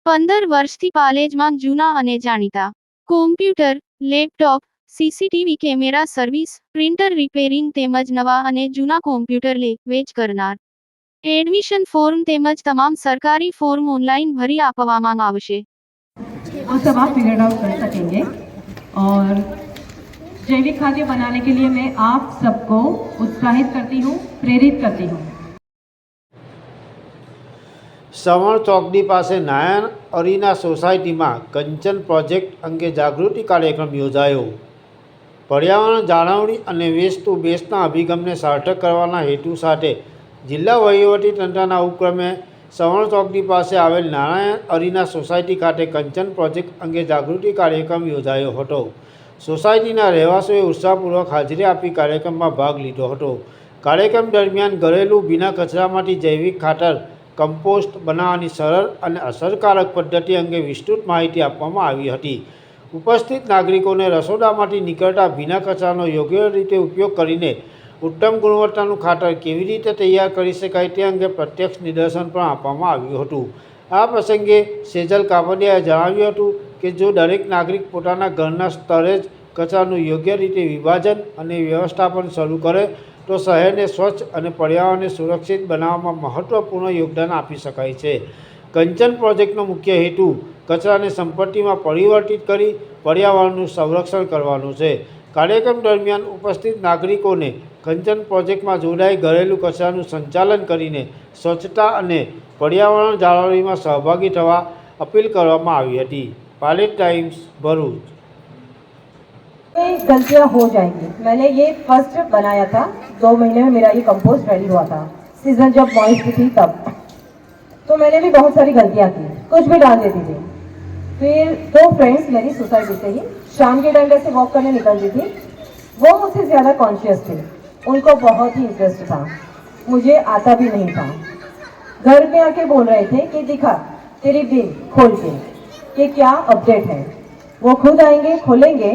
15 વર્ષથી પાલેજમાં જૂના અને જાણીતા computer, laptop, CCTV camera service, printer repairing તેમજ નવા અને જૂના કોમ્પ્યુટર લે વેચ કરનાર. એડમિશન ફોર્મ તેમજ તમામ સરકારી ફોર્મ ઓનલાઈન ભરી આપવામાં આવશે. वो सब आप फिगर आउट कर सकेंगे और जैविक खाद्य बनाने के लिए मैं आप सबको उत्साहित करती हूँ, प्रेरित करती हूँ. સવણ ચોકડી પાસે નાયણ અરીના સોસાયટીમાં કંચન પ્રોજેક્ટ અંગે જાગૃતિ કાર્યક્રમ યોજાયો. પર્યાવરણ જાળવણી અને વેસ્ટ ટુ બેસ્ટના અભિગમને સાર્થક કરવાના હેતુ સાથે જિલ્લા વહીવટીતંત્રના ઉપક્રમે સવણ ચોકડી પાસે આવેલ નારાયણ અરીના સોસાયટી ખાતે કંચન પ્રોજેક્ટ અંગે જાગૃતિ કાર્યક્રમ યોજાયો હતો. સોસાયટીના રહેવાસીઓએ ઉત્સાહપૂર્વક હાજરી આપી કાર્યક્રમમાં ભાગ લીધો હતો. કાર્યક્રમ દરમિયાન ઘરેલું ભીના કચરામાંથી જૈવિક ખાતર કમ્પોસ્ટ બનાવવાની સરળ અને અસરકારક પદ્ધતિ અંગે વિસ્તૃત માહિતી આપવામાં આવી હતી. ઉપસ્થિત નાગરિકોને રસોડામાંથી નીકળતા ભીના કચરાનો યોગ્ય રીતે ઉપયોગ કરીને ઉત્તમ ગુણવત્તાનું ખાતર કેવી રીતે તૈયાર કરી શકાય તે અંગે પ્રત્યક્ષ નિદર્શન પણ આપવામાં આવ્યું હતું. આ પ્રસંગે સેજલ કાપડિયાએ જણાવ્યું હતું કે જો દરેક નાગરિક પોતાના ઘરના સ્તરે જ કચરાનું યોગ્ય રીતે વિભાજન અને વ્યવસ્થાપન શરૂ કરે તો શહેરને સ્વચ્છ અને પર્યાવરણને સુરક્ષિત બનાવવામાં મહત્વપૂર્ણ યોગદાન આપી શકાય છે. કંચન પ્રોજેક્ટનો મુખ્ય હેતુ કચરાને સંપત્તિમાં પરિવર્તિત કરી પર્યાવરણનું સંરક્ષણ કરવાનું છે. કાર્યક્રમ દરમિયાન ઉપસ્થિત નાગરિકોને કંચન પ્રોજેક્ટમાં જોડાઈ ઘરેલું કચરાનું સંચાલન કરીને સ્વચ્છતા અને પર્યાવરણ જાળવણીમાં સહભાગી થવા અપીલ કરવામાં આવી હતી. પાલેજ ટાઈમ્સ, ભરૂચ. गलतियाँ हो जाएंगी. मैंने ये फर्स्ट बनाया था, 2 महीने में मेरा ये कंपोस्ट रेडी हुआ था. सीजन जब मॉइस्ट थी तब तो मैंने भी बहुत सारी गलतियाँ की, कुछ भी डाल देती थी. फिर 2 फ्रेंड्स मेरी सोसाइटी से ही शाम के टाइम से वॉक करने निकलती थी. वो मुझसे ज़्यादा कॉन्शियस थे, उनको बहुत ही इंटरेस्ट था, मुझे आता भी नहीं था. घर पे आके बोल रहे थे कि दिखा तेरी बिल खोल के कि क्या अपडेट है. वो खुद आएंगे, खोलेंगे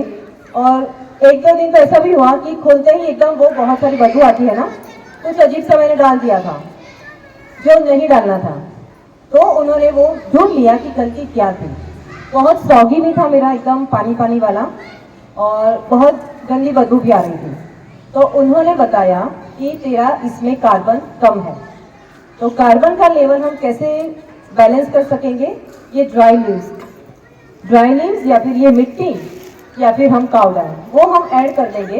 और 1-2 दिन तो ऐसा भी हुआ कि खोलते ही एकदम वो बहुत सारी बदबू आती है ना, कुछ अजीब सा मैंने डाल दिया था जो नहीं डालना था. तो उन्होंने वो ढूंढ लिया कि गलती क्या थी. बहुत सॉगी भी था मेरा, एकदम पानी पानी वाला, और बहुत गंदी बदबू भी आ रही थी. तो उन्होंने बताया कि तेरा इसमें कार्बन कम है. तो कार्बन का लेवल हम कैसे बैलेंस कर सकेंगे? ये ड्राई लीव्स या फिर ये मिट्टी या फिर हम काव डाल वो हम ऐड कर देंगे